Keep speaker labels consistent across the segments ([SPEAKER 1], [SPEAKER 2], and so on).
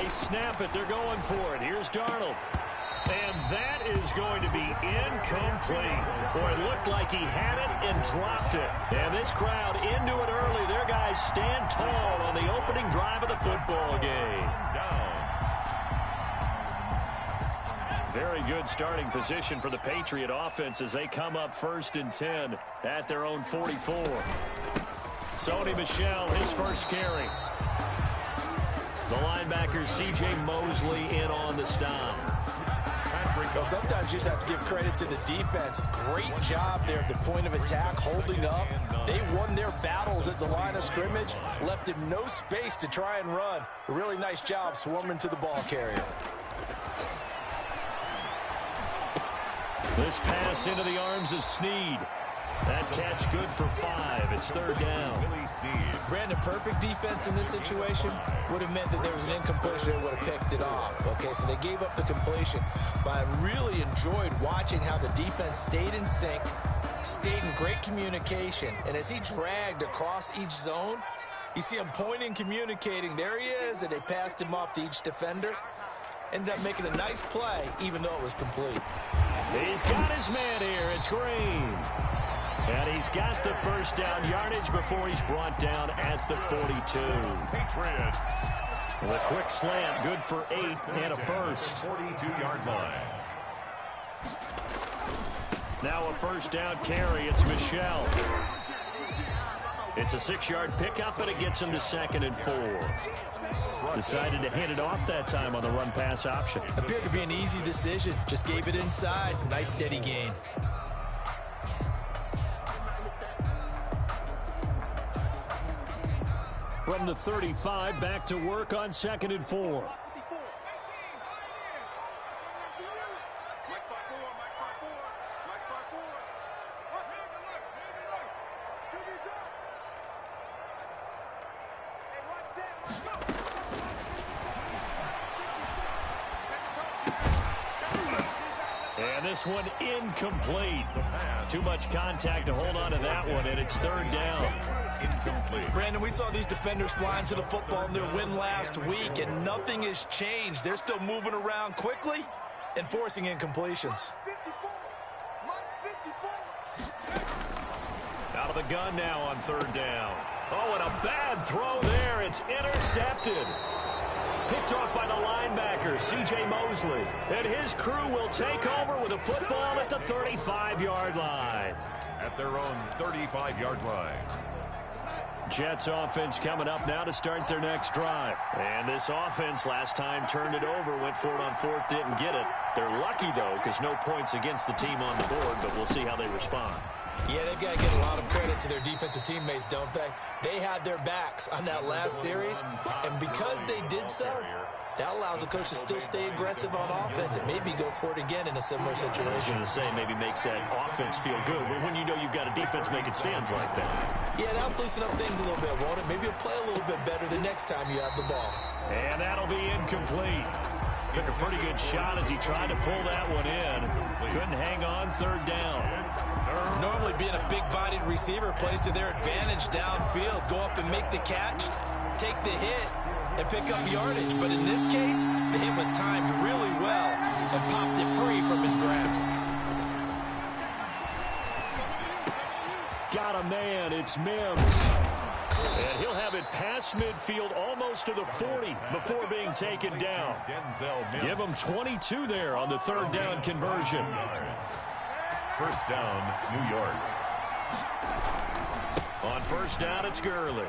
[SPEAKER 1] They snap it. They're going for it. Here's Darnold. And that is going to be incomplete. Boy, it looked like he had it and dropped it. And this crowd into it early. Their guys stand tall on the opening drive of the football game. Very good starting position for the Patriot offense as they come up 1st and 10 at their own 44. Sony Michel, his first carry. The linebacker C.J. Mosley in on the stop.
[SPEAKER 2] Well, sometimes you just have to give credit to the defense. Great job there at the point of attack, holding up. They won their battles at the line of scrimmage, left him no space to try and run. A really nice job swarming to the ball carrier.
[SPEAKER 1] This pass into the arms of Snead. That catch good for 5. It's 3rd down.
[SPEAKER 2] Brandon, perfect defense in this situation would have meant that there was an incompletion that would have picked it off. Okay, so they gave up the completion. But I really enjoyed watching how the defense stayed in sync, stayed in great communication. And as he dragged across each zone, you see him pointing, communicating. There he is, and they passed him off to each defender. Ended up making a nice play, even though it was complete.
[SPEAKER 1] He's got his man here. It's Green. And he's got the first down yardage before he's brought down at the 42.
[SPEAKER 3] Patriots.
[SPEAKER 1] The quick slant, good for 8 and a first.
[SPEAKER 3] 42-yard line.
[SPEAKER 1] Now a first down carry. It's Michel. It's a 6-yard pickup, and it gets him to 2nd and 4. Decided to hand it off that time on the run-pass option.
[SPEAKER 2] Appeared to be an easy decision. Just gave it inside. Nice steady gain.
[SPEAKER 1] From the 35, back to work on 2nd and 4. And this one incomplete. Too much contact to hold on to that one, and it's 3rd down.
[SPEAKER 3] Incomplete.
[SPEAKER 2] Brandon, we saw these defenders flying to the football in their win last week, and nothing has changed. They're still moving around quickly and forcing incompletions.
[SPEAKER 1] Out of the gun now on 3rd down. Oh, and a bad throw there. It's intercepted. Picked off by the linebacker, C.J. Mosley. And his crew will take over with a football at the 35-yard line.
[SPEAKER 3] At their own 35-yard line.
[SPEAKER 1] Jets offense coming up now to start their next drive. And this offense last time turned it over, went for it on 4th, didn't get it. They're lucky, though, because no points against the team on the board, but we'll see how they respond.
[SPEAKER 2] Yeah, they've got to get a lot of credit to their defensive teammates, don't they? They had their backs on that last series, and because they did so, that allows the coach to still stay aggressive on offense and maybe go for it again in a similar situation.
[SPEAKER 1] I was going to say maybe makes that offense feel good, but when you know you've got a defense making stands like that.
[SPEAKER 2] Yeah, that'll loosen up things a little bit, won't it? Maybe you'll play a little bit better the next time you have the ball.
[SPEAKER 1] And that'll be incomplete. Took a pretty good shot as he tried to pull that one in. Couldn't hang on 3rd down.
[SPEAKER 2] Normally being a big-bodied receiver plays to their advantage downfield. Go up and make the catch, take the hit, and pick up yardage. But in this case, the hit was timed really well and popped it free from his grasp.
[SPEAKER 1] Got a man. It's Mims. And he'll have it past midfield almost to the 40 before being taken down. Give him 22 there on the 3rd down conversion.
[SPEAKER 3] First down, New York.
[SPEAKER 1] On 1st down, it's Gurley.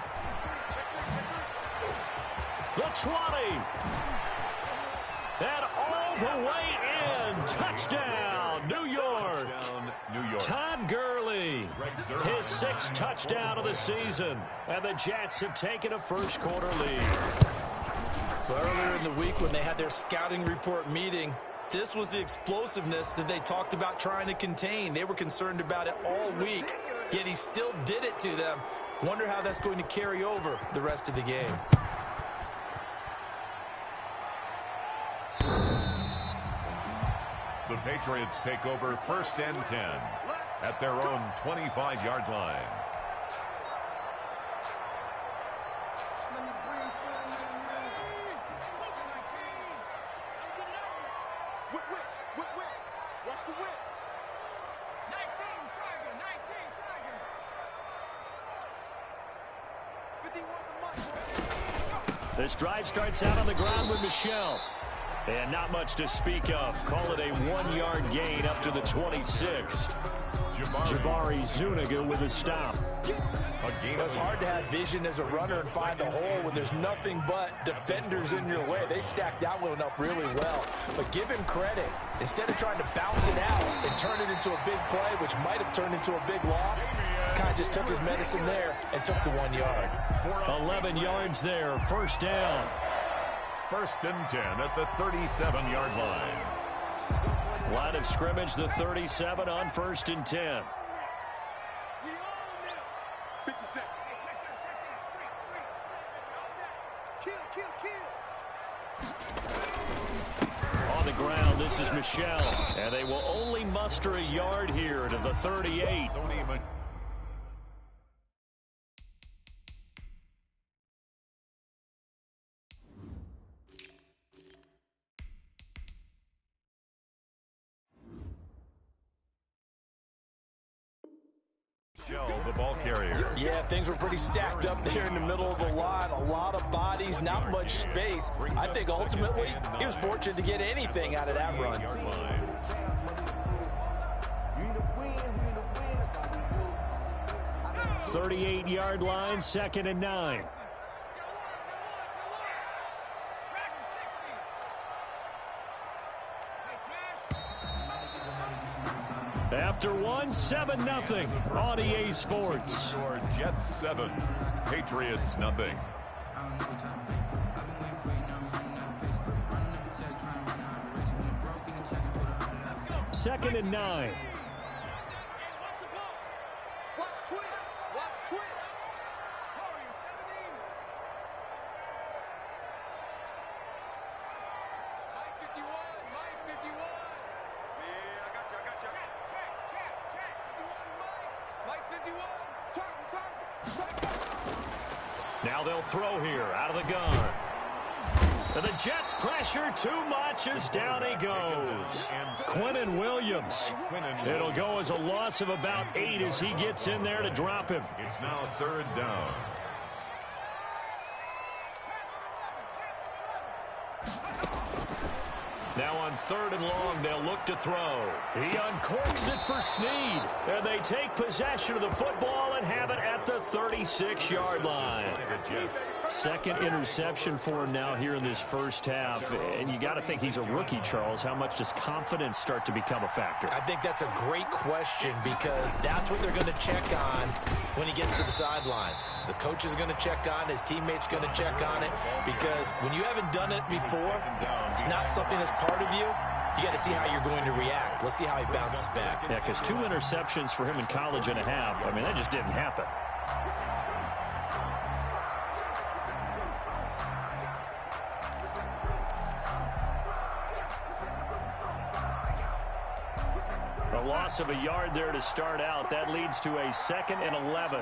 [SPEAKER 1] The 20. And all the way in. Touchdown, New York. Todd Gurley, his 6th touchdown of the season. And the Jets have taken a first-quarter lead.
[SPEAKER 2] Well, earlier in the week when they had their scouting report meeting, this was the explosiveness that they talked about trying to contain. They were concerned about it all week, yet he still did it to them. Wonder how that's going to carry over the rest of the game.
[SPEAKER 3] The Patriots take over 1st and 10 at their own 25-yard line.
[SPEAKER 4] Whip. Watch the whip. 19 Tiger. 51 the month.
[SPEAKER 1] This drive starts out on the ground with Michel. And not much to speak of. Call it a 1-yard gain up to the 26. Jabari Zuniga with a stop.
[SPEAKER 2] It's hard to have vision as a runner and find a hole when there's nothing but defenders in your way. They stacked that one up really well. But give him credit. Instead of trying to bounce it out and turn it into a big play, which might have turned into a big loss, kind of just took his medicine there and took the 1 yard.
[SPEAKER 1] 11 yards there, first down.
[SPEAKER 3] 1st and 10 at the 37-yard line.
[SPEAKER 1] Line of scrimmage, the 37 on 1st and 10.
[SPEAKER 4] 50 seconds. Kill.
[SPEAKER 1] On the ground, this is Michel. And they will only muster a yard here to the 38.
[SPEAKER 3] The ball carrier.
[SPEAKER 2] Yeah, things were pretty stacked up there in the middle of the line. A lot of bodies, not much space. I think ultimately he was fortunate to get anything out of that run.
[SPEAKER 1] 38-yard line, 2nd and 9. After 7-0 on EA Sports.
[SPEAKER 3] Score Jets 7, Patriots nothing.
[SPEAKER 1] Second and 9.
[SPEAKER 4] Watch twins. Mike 51. Man, I got you. Check. 51, Mike. Mike 51. Target.
[SPEAKER 1] Now they'll throw here out of the gun. And the Jets pressure too much as down he goes. Quinnen Williams. It'll go as a loss of about 8 as he gets in there to drop him.
[SPEAKER 3] It's now 3rd down.
[SPEAKER 1] Now on 3rd and long, they'll look to throw. He uncorks it for Snead. And they take possession of the football and have it at the 36-yard line. Second interception for him now here in this first half. And you got to think he's a rookie, Charles. How much does confidence start to become a factor?
[SPEAKER 2] I think that's a great question because that's what they're going to check on when he gets to the sidelines. The coach is going to check on, his teammates going to check on it, because when you haven't done it before, it's not something that's part of you. You got to see how you're going to react. Let's see how he bounces back.
[SPEAKER 1] Yeah, because 2 interceptions for him in college and a half. I mean, that just didn't happen. A loss of a yard there to start out. That leads to a 2nd and 11.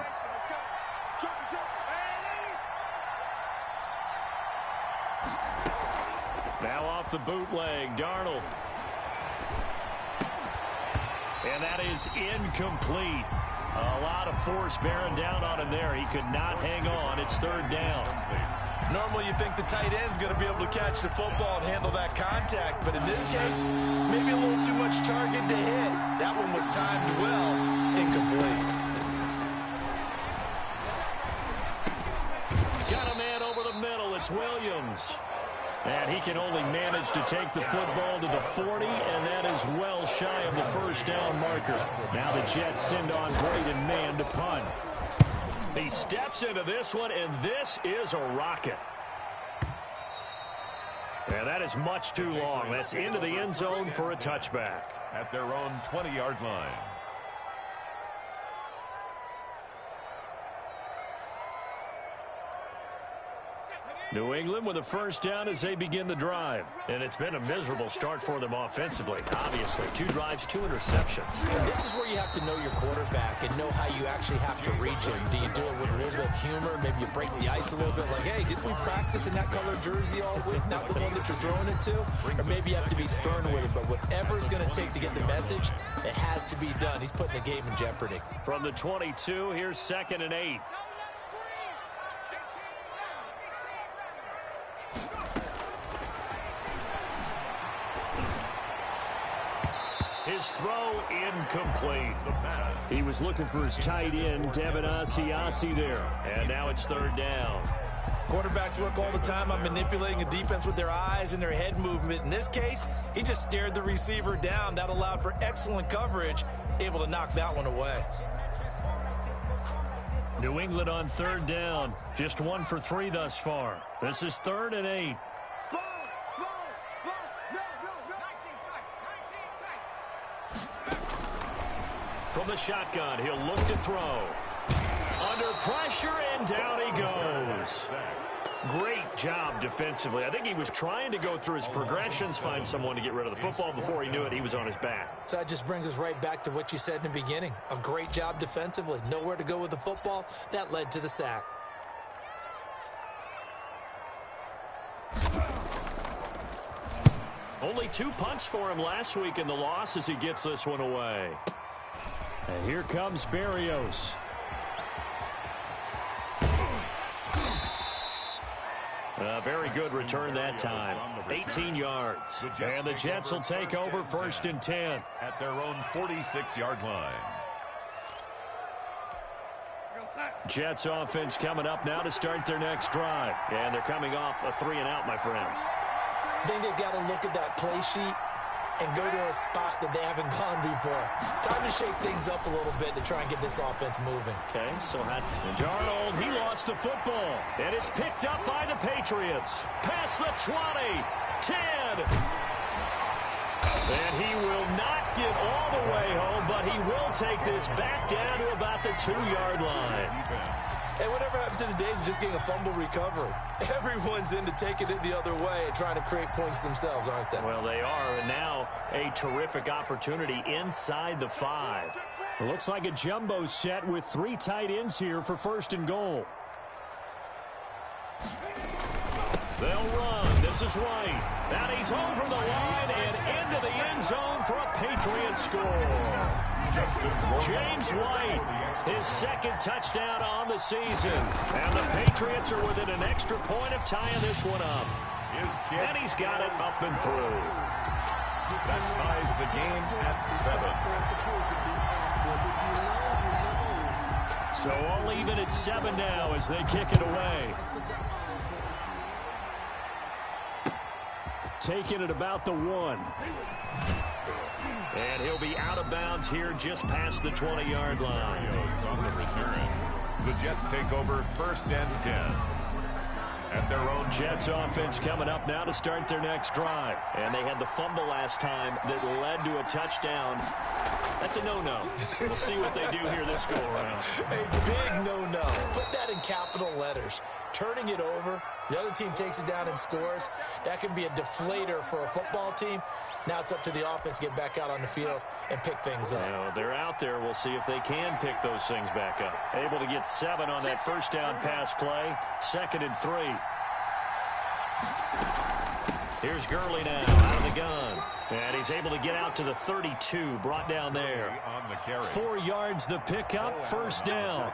[SPEAKER 1] Now off the bootleg, Darnold. And that is incomplete. A lot of force bearing down on him there. He could not hang on. It's 3rd down.
[SPEAKER 2] Normally you think the tight end's going to be able to catch the football and handle that contact, but in this case, maybe a little too much target to hit. That one was timed well, incomplete.
[SPEAKER 1] Got a man over the middle. It's Williams. And he can only manage to take the football to the 40, and that is well shy of the first down marker. Now the Jets send on Braden Mann to punt. He steps into this one, and this is a rocket. And that is much too long. That's into the end zone for a touchback.
[SPEAKER 3] At their own 20-yard line.
[SPEAKER 1] New England with a first down as they begin the drive. And it's been a miserable start for them offensively. Obviously, 2 drives, 2 interceptions.
[SPEAKER 2] And this is where you have to know your quarterback and know how you actually have to reach him. Do you do it with a little bit of humor? Maybe you break the ice a little bit like, hey, didn't we practice in that color jersey all week? Not the one that you're throwing it to? Or maybe you have to be stern with it. But whatever it's going to take to get the message, it has to be done. He's putting the game in jeopardy.
[SPEAKER 1] From the 22, here's 2nd and 8. His throw incomplete. He was looking for his tight end, Devin Asiasi there. And now it's 3rd down.
[SPEAKER 2] Quarterbacks work all the time on manipulating a defense with their eyes and their head movement. In this case, he just stared the receiver down. That allowed for excellent coverage, able to knock that one away.
[SPEAKER 1] New England on 3rd down. Just 1 for 3 thus far. This is 3rd and 8. From the shotgun, he'll look to throw. Under pressure, and down he goes. Great job defensively. I think he was trying to go through his progressions, find someone to get rid of the football. Before he knew it, he was on his back.
[SPEAKER 2] So that just brings us right back to what you said in the beginning. A great job defensively. Nowhere to go with the football. That led to the sack.
[SPEAKER 1] Only 2 punts for him last week in the loss as he gets this one away. And here comes Berrios. A very good return that time. 18 yards. And the Jets will take over 1st and 10.
[SPEAKER 3] At their own 46-yard line.
[SPEAKER 1] Jets offense coming up now to start their next drive. And they're coming off a 3-and-out, my friend.
[SPEAKER 2] I think they've got to look at that play sheet and go to a spot that they haven't gone before. Time to shake things up a little bit to try and get this offense moving.
[SPEAKER 1] Okay, so Darnold, he lost the football. And it's picked up by the Patriots. Past the 20, 10. And he will not get all the way home, but he will take this back down to about the 2-yard line.
[SPEAKER 2] Hey, whatever happened to the days of just getting a fumble recovery? Everyone's into taking it the other way and trying to create points themselves, aren't they?
[SPEAKER 1] Well, they are, and now a terrific opportunity inside the 5. It looks like a jumbo set with 3 tight ends here for 1st and goal. They'll run. This is White. And he's home from the line and into the end zone for a Patriot score. James White, his 2nd touchdown on the season. And the Patriots are within an extra point of tying this one up. And he's got it up and through.
[SPEAKER 3] That ties the game at 7.
[SPEAKER 1] So all even at 7 now as they kick it away. Taking it about the 1. And he'll be out of bounds here just past the 20-yard line.
[SPEAKER 3] On the return. The Jets take over 1st and 10. At their own
[SPEAKER 1] Jets offense coming up now to start their next drive. And they had the fumble last time that led to a touchdown. That's a no-no. We'll see what they do here this go-around.
[SPEAKER 2] A big no-no. Put that in capital letters. Turning it over, the other team takes it down and scores. That can be a deflator for a football team. Now it's up to the offense to get back out on the field and pick things up.
[SPEAKER 1] Well, they're out there. We'll see if they can pick those things back up. Able to get 7 on that 1st down pass play. 2nd and 3. Here's Gurley now out of the gun. And he's able to get out to the 32, brought down there. 4 yards the pickup, 1st down.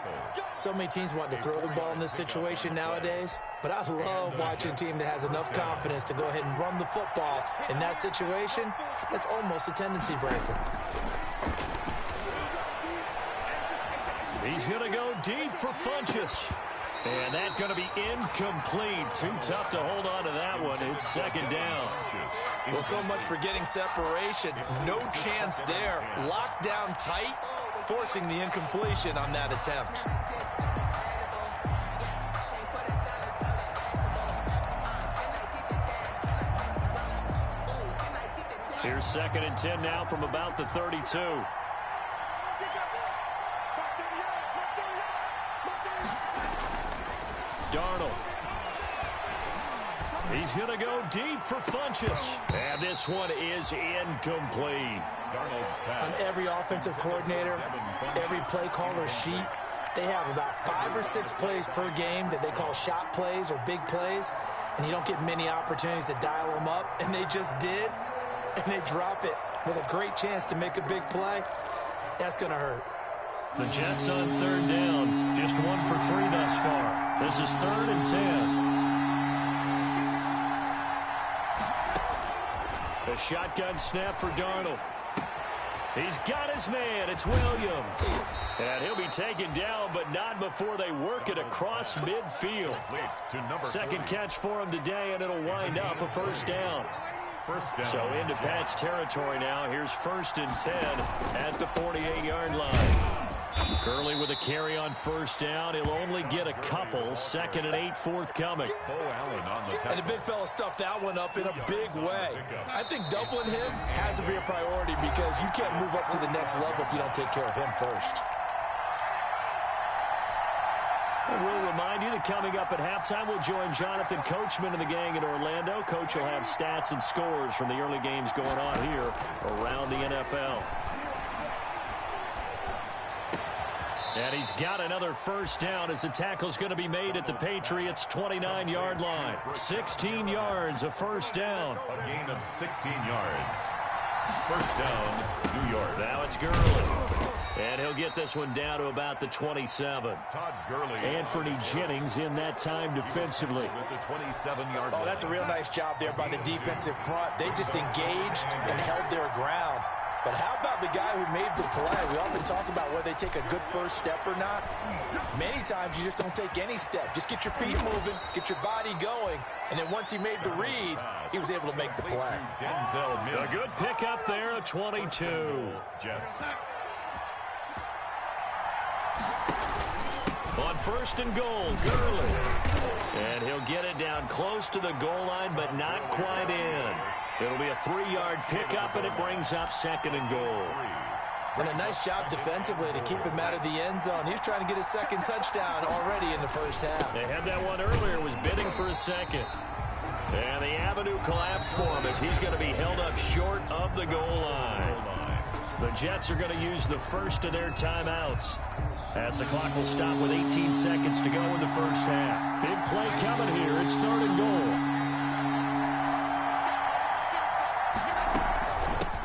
[SPEAKER 2] So many teams want to throw the ball in this situation nowadays, but I love watching a team that has enough confidence to go ahead and run the football. In that situation, that's almost a tendency breaker.
[SPEAKER 1] He's going to go deep for Funchess. And that's going to be incomplete. Too tough to hold on to that one. It's 2nd down.
[SPEAKER 2] Well, so much for getting separation. No chance there. Locked down tight, forcing the incompletion on that attempt.
[SPEAKER 1] Here's 2nd and 10 now from about the 32. Darnold. He's going to go deep for Funchess. And this one is incomplete.
[SPEAKER 2] On every offensive coordinator, every play caller sheet, they have about 5 or 6 plays per game that they call shot plays or big plays, and you don't get many opportunities to dial them up, and they just did, and they drop it with a great chance to make a big play. That's going to hurt.
[SPEAKER 1] The Jets on third down, just 1 for 3 thus far. This is 3rd and 10. A shotgun snap for Darnold. He's got his man. It's Williams. And he'll be taken down, but not before they work it across midfield. Second catch for him today, and it'll wind up a first down. So into Pat's territory now. Here's 1st and 10 at the 48-yard line. Gurley with a carry on first down. He'll only get a couple. 2nd and 8 forthcoming.
[SPEAKER 2] And the big fella stuffed that one up in a big way. I think doubling him has to be a priority because you can't move up to the next level if you don't take care of him first.
[SPEAKER 1] We'll remind you that coming up at halftime, we'll join Jonathan Coachman and the gang in Orlando. Coach will have stats and scores from the early games going on here around the NFL. And he's got another first down as the tackle's going to be made at the Patriots' 29-yard line. 16 yards, a first down.
[SPEAKER 3] A gain of 16 yards. First down, New York.
[SPEAKER 1] Now it's Gurley. And he'll get this one down to about the 27.
[SPEAKER 3] Todd Gurley.
[SPEAKER 1] Anthony Jennings in that time defensively.
[SPEAKER 3] With the 27-yard line.
[SPEAKER 2] Oh, that's a real nice job there by the defensive front. They just engaged and held their ground. But how about the guy who made the play? We often talk about whether they take a good first step or not. Many times you just don't take any step. Just get your feet moving, get your body going, and then once he made the read, he was able to make the play.
[SPEAKER 1] A good pick up there, a 22.
[SPEAKER 3] Jets.
[SPEAKER 1] On 1st and goal, Gurley. And he'll get it down close to the goal line, but not quite in. It'll be a 3-yard pickup, and it brings up 2nd and goal.
[SPEAKER 2] And a nice job defensively to keep him out of the end zone. He's trying to get his 2nd touchdown already in the first half.
[SPEAKER 1] They had that one earlier, was bidding for a 2nd. And the avenue collapsed for him as he's going to be held up short of the goal line. The Jets are going to use the first of their timeouts, as the clock will stop with 18 seconds to go in the first half. Big play coming here. It's 3rd and goal.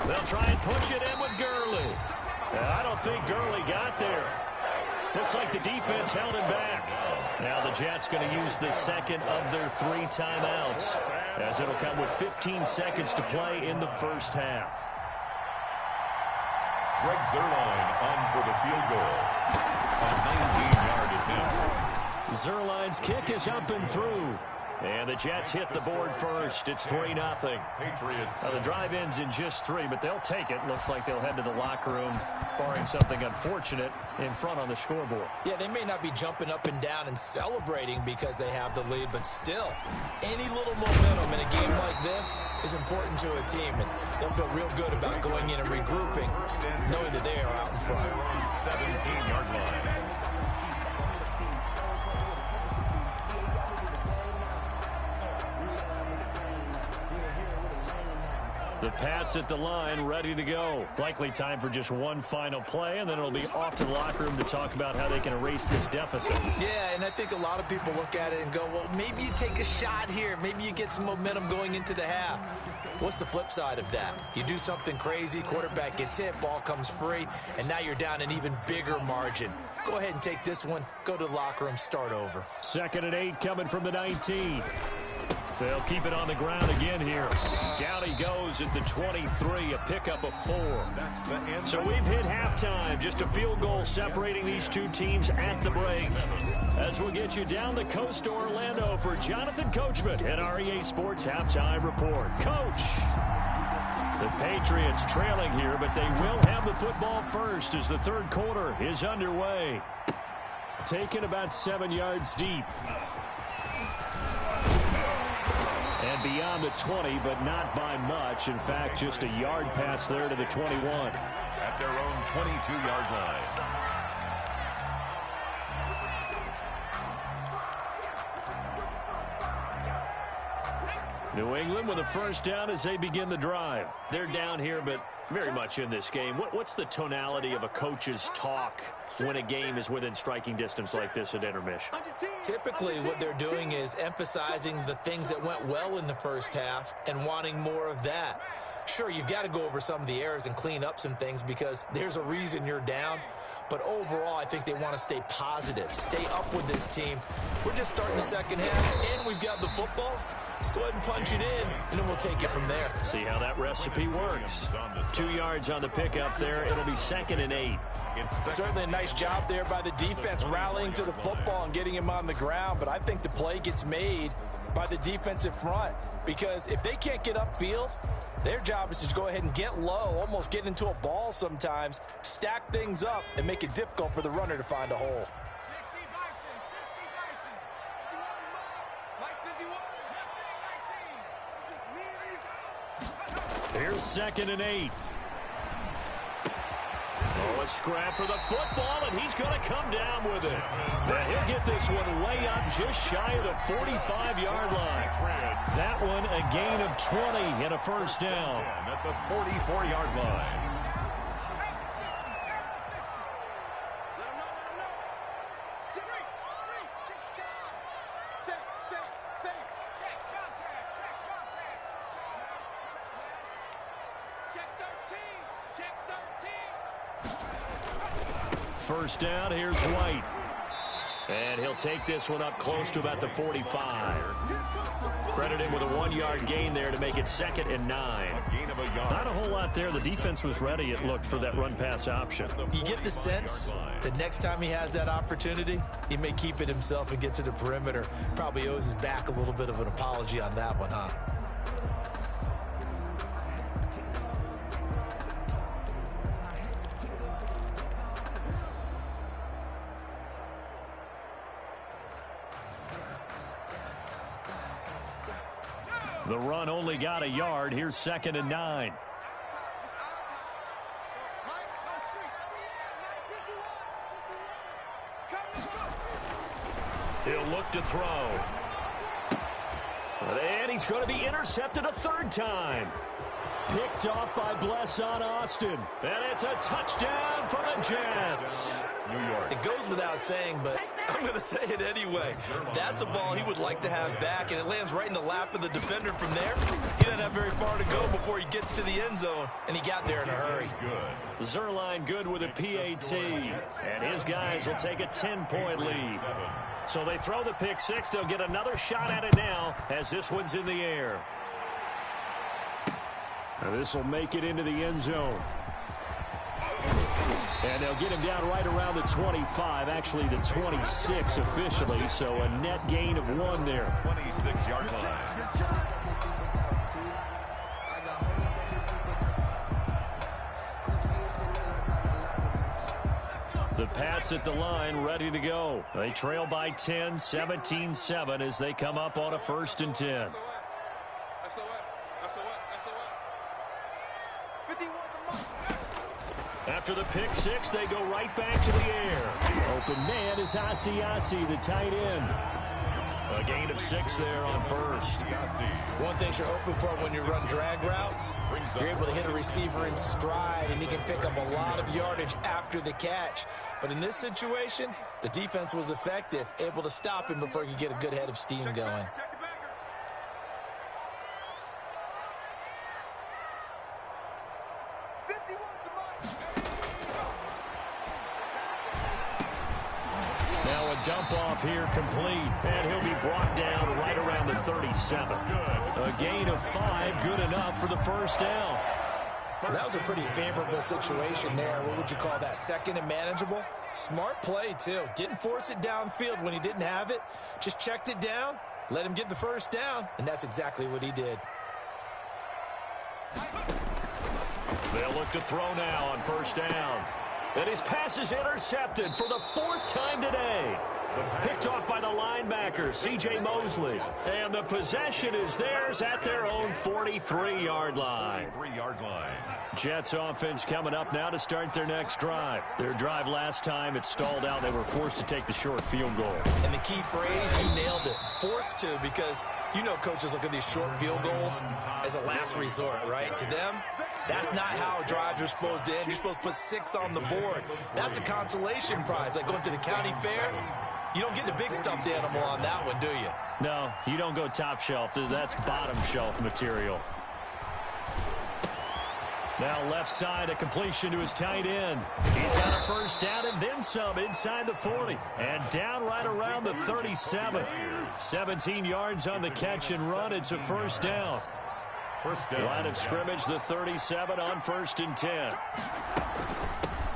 [SPEAKER 1] They'll try and push it in with Gurley. I don't think Gurley got there. Looks like the defense held him back. Now the Jets going to use the 2nd of their 3 timeouts, as it'll come with 15 seconds to play in the first half.
[SPEAKER 3] Greg Zuerlein on for the field goal. A 19-yard attempt.
[SPEAKER 1] Zuerlein's kick is up and through. And the Jets hit the board first. It's 3-0.
[SPEAKER 3] Patriots.
[SPEAKER 1] Now the drive ends in just 3, but they'll take it. Looks like they'll head to the locker room, barring something unfortunate in front on the scoreboard.
[SPEAKER 2] Yeah, they may not be jumping up and down and celebrating because they have the lead, but still, any little momentum in a game like this is important to a team, and they'll feel real good about going in and regrouping, knowing that they are out in front.
[SPEAKER 3] 17-yard line.
[SPEAKER 1] The Pats at the line, ready to go. Likely time for just one final play, and then it'll be off to the locker room to talk about how they can erase this deficit.
[SPEAKER 2] Yeah, and I think a lot of people look at it and go, well, maybe you take a shot here. Maybe you get some momentum going into the half. What's the flip side of that? You do something crazy, quarterback gets hit, ball comes free, and now you're down an even bigger margin. Go ahead and take this one, go to the locker room, start over.
[SPEAKER 1] 2nd and 8 coming from the 19. They'll keep it on the ground again here. Down he goes at the 23, a pickup of 4. So we've hit halftime. Just a field goal separating these two teams at the break. As we'll get you down the coast to Orlando for Jonathan Coachman at our EA Sports Halftime Report. Coach! The Patriots trailing here, but they will have the football first as the 3rd quarter is underway. Taken about 7 yards deep. And beyond the 20, but not by much. In fact, just a yard pass there to the 21.
[SPEAKER 3] At their own 22-yard line.
[SPEAKER 1] New England with a first down as they begin the drive. They're down here, but very much in this game. What's the tonality of a coach's talk when a game is within striking distance like this at intermission?
[SPEAKER 2] Typically, what they're doing is emphasizing the things that went well in the first half and wanting more of that. Sure, you've got to go over some of the errors and clean up some things because there's a reason you're down. But overall, I think they want to stay positive, stay up with this team. We're just starting the second half, and we've got the football. Let's go ahead and punch it in, and then we'll take it from there.
[SPEAKER 1] See how that recipe works. 2 yards on the pickup there. It'll be 2nd and 8.
[SPEAKER 5] Certainly a nice job there by the defense rallying to the football and getting him on the ground, but I think the play gets made by the defensive front because if they can't get upfield, their job is to go ahead and get low, almost get into a ball sometimes, stack things up, and make it difficult for the runner to find a hole.
[SPEAKER 1] Here's 2nd and 8. Oh, a scrap for the football, and he's going to come down with it. And he'll get this one way up just shy of the 45-yard line. That one a gain of 20 and a first down.
[SPEAKER 3] At the 44-yard line.
[SPEAKER 1] First down, here's White. And he'll take this one up close to about the 45. Credit him with a 1-yard gain there to make it 2nd and 9. Not a whole lot there. The defense was ready, it looked, for that run-pass option.
[SPEAKER 2] You get the sense that next time he has that opportunity, he may keep it himself and get to the perimeter. Probably owes his back a little bit of an apology on that one, huh?
[SPEAKER 1] The run only got a yard. Here's 2nd and 9. He'll look to throw. And he's going to be intercepted a 3rd time. Picked off by Blesson Austin. And it's a touchdown for the Jets.
[SPEAKER 3] New York.
[SPEAKER 2] It goes without saying, but I'm going to say it anyway. That's a ball he would like to have back, and it lands right in the lap of the defender from there. He doesn't have very far to go before he gets to the end zone, and he got there in a hurry.
[SPEAKER 1] Zerline good with a PAT, and his guys will take a 10-point lead. So they throw the pick six. They'll get another shot at it now as this one's in the air. This will make it into the end zone. And they'll get him down right around the 25, actually the 26 officially, so a net gain of 1 there.
[SPEAKER 3] 26-yard line.
[SPEAKER 1] The Pats at the line, ready to go. They trail by 10, 17-7 as they come up on a 1st and 10. After the pick six, they go right back to the air. Open man is Asiasi, the tight end. A gain of 6 there on 1st.
[SPEAKER 2] One thing you're hoping for when you run drag routes, you're able to hit a receiver in stride, and he can pick up a lot of yardage after the catch. But in this situation, the defense was effective, able to stop him before he could get a good head of steam going.
[SPEAKER 1] Dump off here complete, and he'll be brought down right around the 37. A gain of 5, good enough for the first down.
[SPEAKER 2] Well, that was a pretty favorable situation there. What would you call that? 2nd and manageable? Smart play, too. Didn't force it downfield when he didn't have it. Just checked it down, let him get the first down, and that's exactly what he did.
[SPEAKER 1] They'll look to throw now on 1st down. And his pass is intercepted for the 4th time today. Picked off by the linebacker, C.J. Mosley. And the possession is theirs at their own 43-yard line.
[SPEAKER 3] 43-yard line.
[SPEAKER 1] Jets offense coming up now to start their next drive. Their drive last time, it stalled out. They were forced to take the short field goal.
[SPEAKER 2] And the key phrase, you nailed it, forced to, because you know coaches look at these short field goals as a last resort, right? To them, that's not how drives are supposed to end. You're supposed to put 6 on the board. That's a consolation prize, like going to the county fair. You don't get the big stuffed animal on that one, do you?
[SPEAKER 1] No, you don't go top shelf. That's bottom shelf material. Now left side, a completion to his tight end. He's got a first down and then some inside the 40. And down right around the 37. 17 yards on the catch and run. It's a first down.
[SPEAKER 3] First down.
[SPEAKER 1] Line of scrimmage, the 37 on 1st and 10.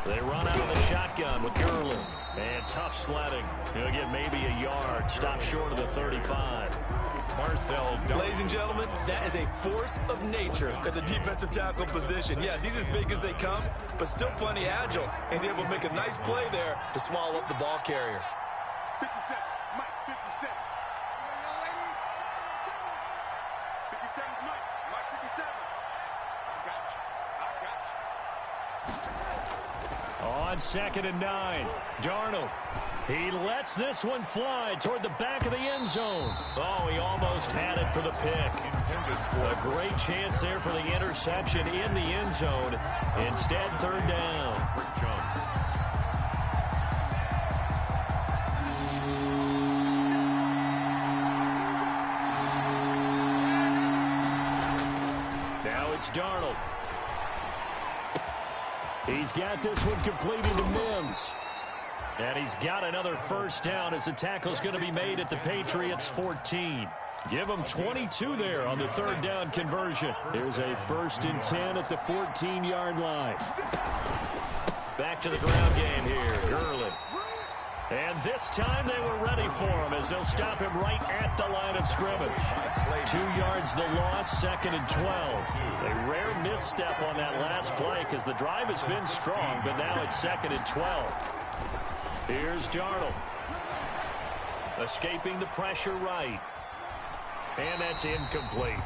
[SPEAKER 1] They run out of the shotgun with Gurley. And tough sledding. He'll get maybe a yard. Stop short of the 35.
[SPEAKER 3] Marcel.
[SPEAKER 2] Ladies and gentlemen, that is a force of nature at the defensive tackle position. Yes, he's as big as they come, but still plenty agile. He's able to make a nice play there to swallow up the ball carrier.
[SPEAKER 4] 57, Mike, 57. 57, Mike, 57. I got you.
[SPEAKER 1] On 2nd and 9, Darnold. He lets this one fly toward the back of the end zone. Oh, he almost had it for the pick. A great chance there for the interception in the end zone. Instead, 3rd down. Now it's Darnold. He's got this one completed to Mims. And he's got another first down as the tackle's going to be made at the Patriots' 14. Give them 22 there on the 3rd down conversion. Here's a 1st and 10 at the 14-yard line. Back to the ground game here, Gurley. And this time they were ready for him as they'll stop him right at the line of scrimmage. 2 yards the loss, 2nd and 12. A rare misstep on that last play because the drive has been strong, but now it's 2nd and 12. Here's Darnold. Escaping the pressure right. And that's incomplete.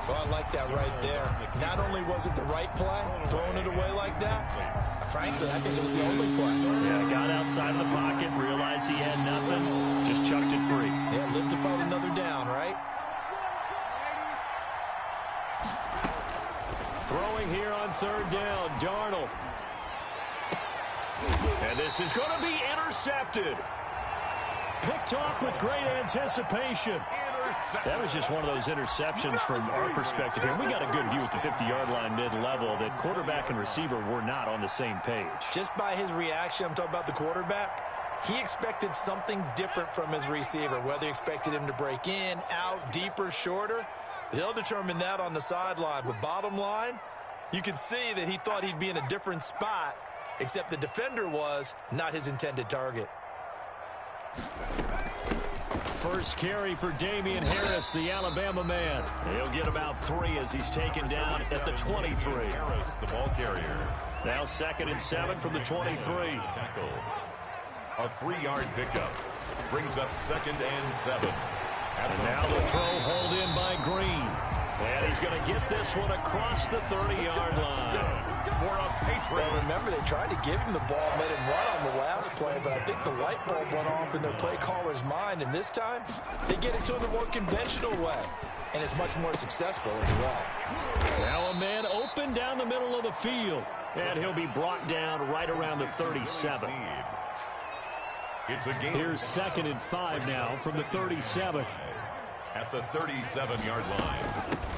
[SPEAKER 2] Oh, I like that right there. Not only was it the right play, throwing it away like that, frankly, I think it was the only play.
[SPEAKER 1] Yeah, got outside of the pocket, realized he had nothing, just chucked it free.
[SPEAKER 2] Yeah, lived to fight another down, right?
[SPEAKER 1] Throwing here on 3rd down, Darnold. And this is going to be intercepted. Picked off with great anticipation. That was just one of those interceptions from our perspective here. We got a good view at the 50-yard line mid-level that quarterback and receiver were not on the same page.
[SPEAKER 2] Just by his reaction, I'm talking about the quarterback, he expected something different from his receiver, whether he expected him to break in, out, deeper, shorter. They'll determine that on the sideline. But bottom line, you can see that he thought he'd be in a different spot, except the defender was not his intended target.
[SPEAKER 1] First carry for Damian Harris, the Alabama man. He'll get about 3 as he's taken down at the 23.
[SPEAKER 3] Harris, the ball carrier.
[SPEAKER 1] Now 2nd and 7 from the 23.
[SPEAKER 3] Tackle. A 3-yard pickup. Brings up 2nd and 7.
[SPEAKER 1] And now the throw hauled in by Green. And he's going to get this one across the 30-yard line.
[SPEAKER 3] For a Patriot.
[SPEAKER 2] Well, remember, they tried to give him the ball, made him run on the last play, but I think the light bulb went off in their play caller's mind, and this time they get it to him the more conventional way, and it's much more successful as well.
[SPEAKER 1] Now a man open down the middle of the field, and he'll be brought down right around the 37.
[SPEAKER 3] It's a game.
[SPEAKER 1] Here's 2nd and 5 now from the 37.
[SPEAKER 3] At the 37-yard line.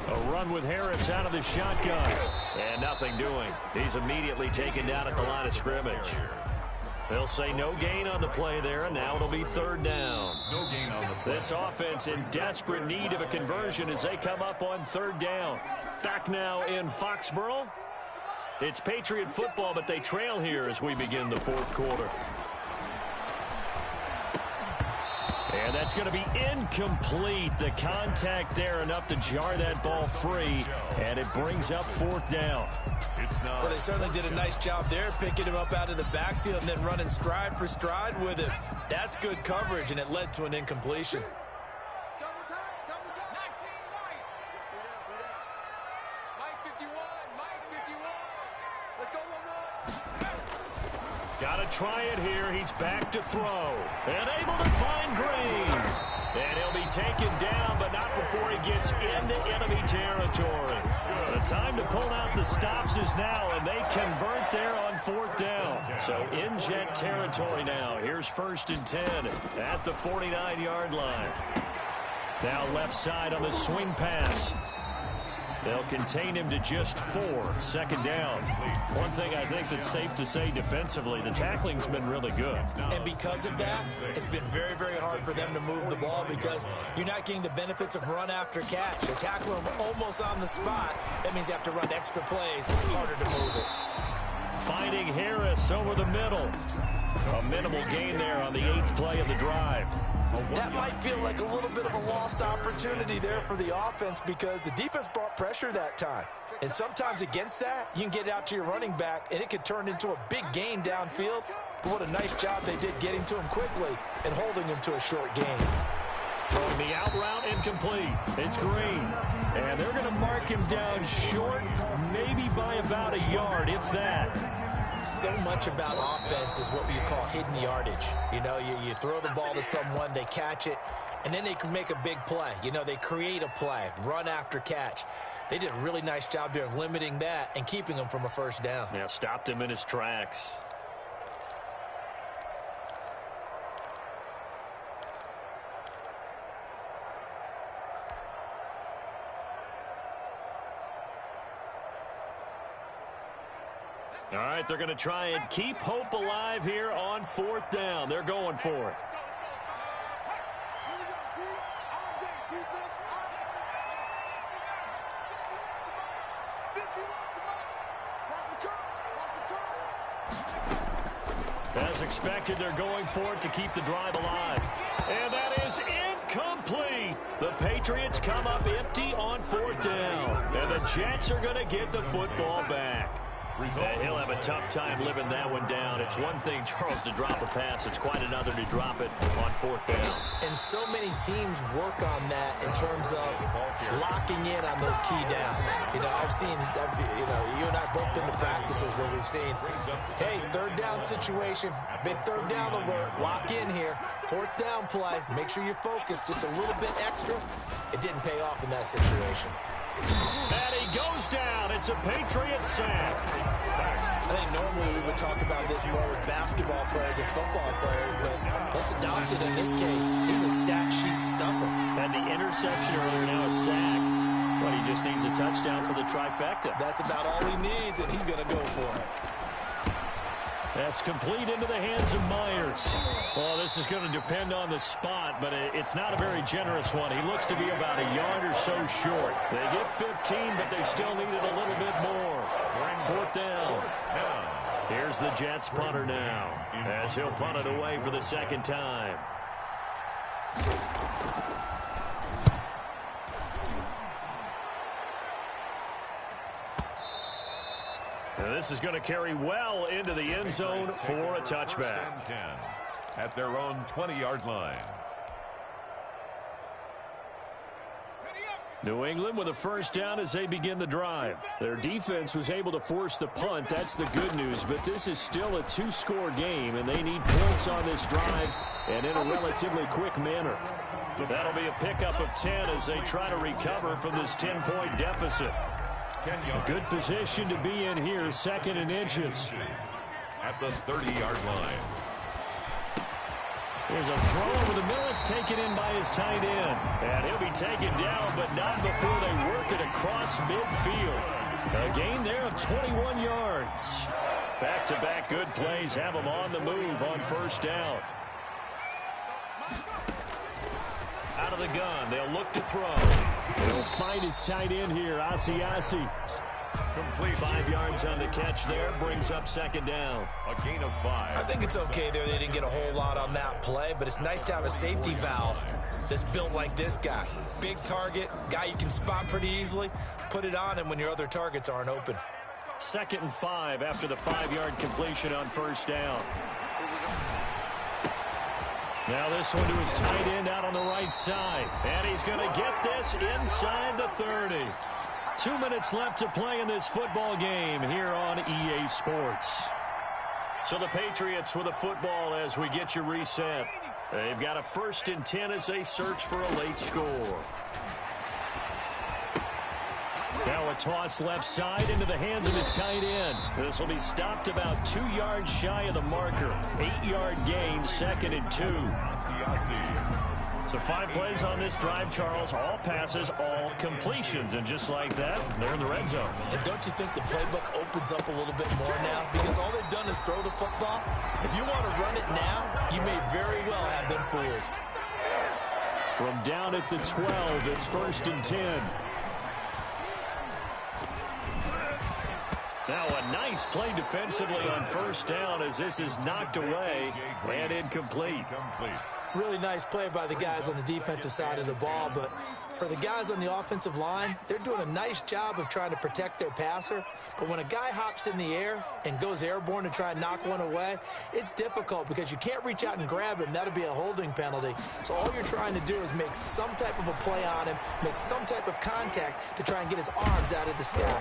[SPEAKER 1] A run with Harris out of the shotgun. And nothing doing. He's immediately taken down at the line of scrimmage. They'll say no gain on the play there, and now it'll be 3rd down.
[SPEAKER 3] No gain on the play.
[SPEAKER 1] This offense in desperate need of a conversion as they come up on 3rd down. Back now in Foxborough. It's Patriot football, but they trail here as we begin the 4th quarter. And that's going to be incomplete. The contact there enough to jar that ball free, and it brings up 4th down.
[SPEAKER 2] Well, they certainly did a nice job there, picking him up out of the backfield and then running stride for stride with him. That's good coverage, and it led to an incompletion.
[SPEAKER 1] Got to try it here. He's back to throw. And able to find Green. And he'll be taken down, but not before he gets into enemy territory. The time to pull out the stops is now, and they convert there on 4th down. So in jet territory now. Here's 1st and 10 at the 49-yard line. Now left side on the swing pass. They'll contain him to just 4. 2nd down. One thing I think that's safe to say defensively, the tackling's been really good.
[SPEAKER 2] And because of that, it's been very, very hard for them to move the ball because you're not getting the benefits of run after catch. They tackle him almost on the spot. That means you have to run extra plays, harder to move it.
[SPEAKER 1] Finding Harris over the middle. A minimal gain there on the 8th play of the drive.
[SPEAKER 5] That might feel like a little bit of a lost opportunity there for the offense because the defense brought pressure that time. And sometimes against that, you can get out to your running back, and it could turn into a big gain downfield. But what a nice job they did getting to him quickly and holding him to a short gain.
[SPEAKER 1] Throwing the out route incomplete. It's Green. And they're going to mark him down short, maybe by about a yard, if that.
[SPEAKER 2] So much about offense is what you call hidden yardage. You know, you throw the ball to someone, they catch it, and then they can make a big play. You know, they create a play, run after catch. They did a really nice job there of limiting that and keeping him from a 1st down.
[SPEAKER 1] Yeah, stopped him in his tracks. All right, they're going to try and keep hope alive here on 4th down. They're going for it. As expected, they're going for it to keep the drive alive. And that is incomplete. The Patriots come up empty on 4th down. And the Jets are going to get the football back. And he'll have a tough time living that one down. It's one thing, Charles, to drop a pass. It's quite another to drop it on 4th down.
[SPEAKER 2] And so many teams work on that in terms of locking in on those key downs. You know, I've seen, you and I both been to practices where we've seen, hey, 3rd down situation, big 3rd down alert, lock in here, 4th down play, make sure you're focused just a little bit extra. It didn't pay off in that situation.
[SPEAKER 1] And he goes down. It's a Patriot sack.
[SPEAKER 2] I think normally we would talk about this more with basketball players and football players, but let's adopt it in this case. He's a stat sheet stuffer.
[SPEAKER 1] And the interception earlier, now a sack. But he just needs a touchdown for the trifecta.
[SPEAKER 2] That's about all he needs, and he's going to go for it.
[SPEAKER 1] That's complete into the hands of Myers. Well, this is going to depend on the spot, but it's not a very generous one. He looks to be about a yard or so short. They get 15, but they still needed a little bit more. 4th down. Here's the Jets punter now, as he'll punt it away for the 2nd time. And this is going to carry well into the end zone for a touchback.
[SPEAKER 3] At their own 20-yard line.
[SPEAKER 1] New England with a 1st down as they begin the drive. Their defense was able to force the punt. That's the good news, but this is still a 2-score game, and they need points on this drive and in a relatively quick manner. That'll be a pickup of 10 as they try to recover from this 10-point deficit. A good position to be in here, 2nd and inches.
[SPEAKER 3] At the 30-yard line.
[SPEAKER 1] There's a throw over the middle. It's taken in by his tight end. And he'll be taken down, but not before they work it across midfield. A gain there of 21 yards. Back-to-back good plays have him on the move on 1st down. Out of the gun, they'll look to throw. He'll find his tight end here, Asiasi.
[SPEAKER 3] Complete.
[SPEAKER 1] 5 yards on the catch there, brings up 2nd down.
[SPEAKER 3] A gain of 5.
[SPEAKER 2] I think it's okay there. They didn't get a whole lot on that play, but it's nice to have a safety valve that's built like this guy. Big target, guy you can spot pretty easily. Put it on him when your other targets aren't open.
[SPEAKER 1] 2nd and 5 after the 5-yard completion on 1st down. Now this one to his tight end out on the right side. And he's going to get this inside the 30. 2 minutes left to play in this football game here on EA Sports. So the Patriots with a football as we get you reset. They've got a 1st and 10 as they search for a late score. Now a toss left side into the hands of his tight end. This will be stopped about 2 yards shy of the marker. 8-yard gain, 2nd and 2. So 5 plays on this drive, Charles. All passes, all completions. And just like that, they're in the red zone.
[SPEAKER 2] And don't you think the playbook opens up a little bit more now? Because all they've done is throw the football. If you want to run it now, you may very well have them fooled.
[SPEAKER 1] From down at the 12, it's 1st and 10. Now a nice play defensively on 1st down as this is knocked away and incomplete.
[SPEAKER 2] Really nice play by the guys on the defensive side of the ball, but for the guys on the offensive line, they're doing a nice job of trying to protect their passer. But when a guy hops in the air and goes airborne to try and knock one away, it's difficult because you can't reach out and grab him. That'll be a holding penalty. So all you're trying to do is make some type of a play on him, make some type of contact to try and get his arms out of the sky.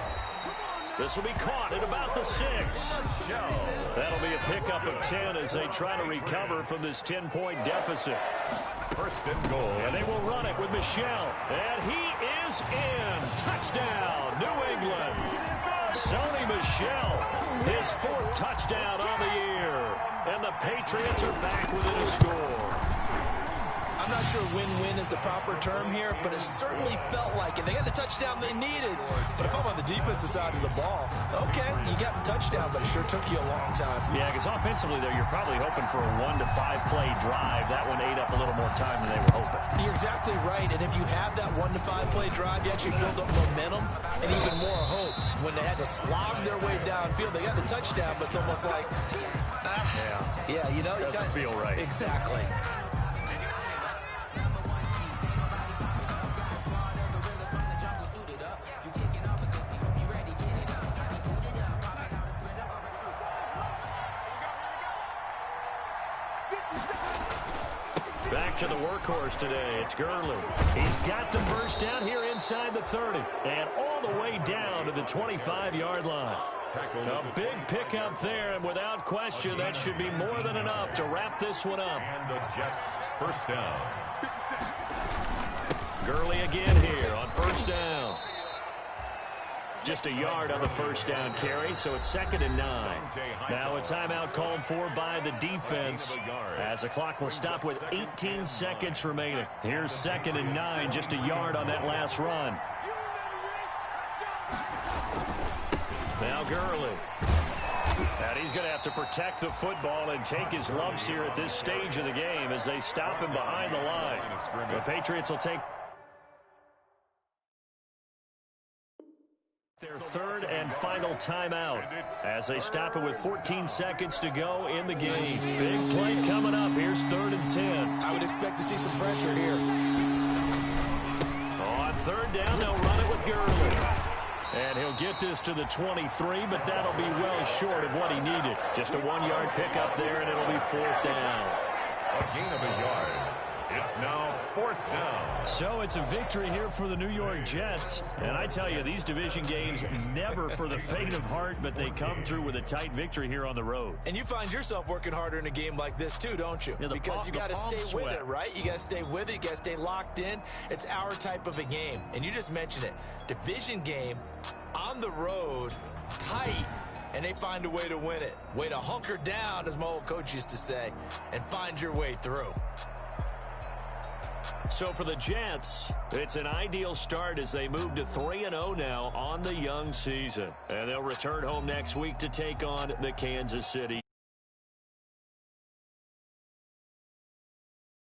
[SPEAKER 1] This will be caught at about the 6. That'll be a pickup of 10 as they try to recover from this 10-point deficit.
[SPEAKER 3] 1st and goal.
[SPEAKER 1] And they will run it with Michel. And he is in. Touchdown, New England. Sony Michel, his 4th touchdown on the year. And the Patriots are back within a score.
[SPEAKER 2] I'm not sure win-win is the proper term here, but it certainly felt like it. They got the touchdown they needed. But if I'm on the defensive side of the ball, okay, you got the touchdown, but it sure took you a long time.
[SPEAKER 1] Yeah, because offensively there, you're probably hoping for a 1 to 5 play drive. That one ate up a little more time than they were hoping.
[SPEAKER 2] You're exactly right, and if you have that 1 to 5 play drive, you actually build up momentum and even more hope. When they had to slog their way downfield, they got the touchdown, but it's almost like, yeah, you know.
[SPEAKER 1] Doesn't feel right.
[SPEAKER 2] Exactly.
[SPEAKER 1] Back to the workhorse today. It's Gurley. He's got the 1st down here inside the 30. And all the way down to the 25-yard line. A big pickup there, and without question, that should be more than enough to wrap this one up.
[SPEAKER 3] And the Jets, 1st down.
[SPEAKER 1] Gurley again here on 1st down. Just a yard on the 1st down carry, so it's 2nd and 9. Now a timeout called for by the defense as the clock will stop with 18 seconds remaining. Here's 2nd and 9, just a yard on that last run. Now Gurley. And he's going to have to protect the football and take his lumps here at this stage of the game as they stop him behind the line. The Patriots will take their 3rd and final timeout as they stop it with 14 seconds to go in the game. Big play coming up. Here's 3rd and 10.
[SPEAKER 2] I would expect to see some pressure here.
[SPEAKER 1] On 3rd down, they'll run it with Gurley. And he'll get this to the 23, but that'll be well short of what he needed. Just a 1-yard pickup there, and it'll be 4th down.
[SPEAKER 3] A gain of a yard. It's now 4th down.
[SPEAKER 1] So it's a victory here for the New York Jets. And I tell you, these division games never for the faint of heart, but they come through with a tight victory here on the road.
[SPEAKER 2] And you find yourself working harder in a game like this too, don't you?
[SPEAKER 1] Yeah,
[SPEAKER 2] because you got to stay with it, right? You got to stay with it. You got to stay locked in. It's our type of a game. And you just mentioned it. Division game on the road, tight. And they find a way to win it. Way to hunker down, as my old coach used to say, and find your way through.
[SPEAKER 1] So for the Jets, it's an ideal start as they move to 3-0 now on the young season. And they'll return home next week to take on the Kansas City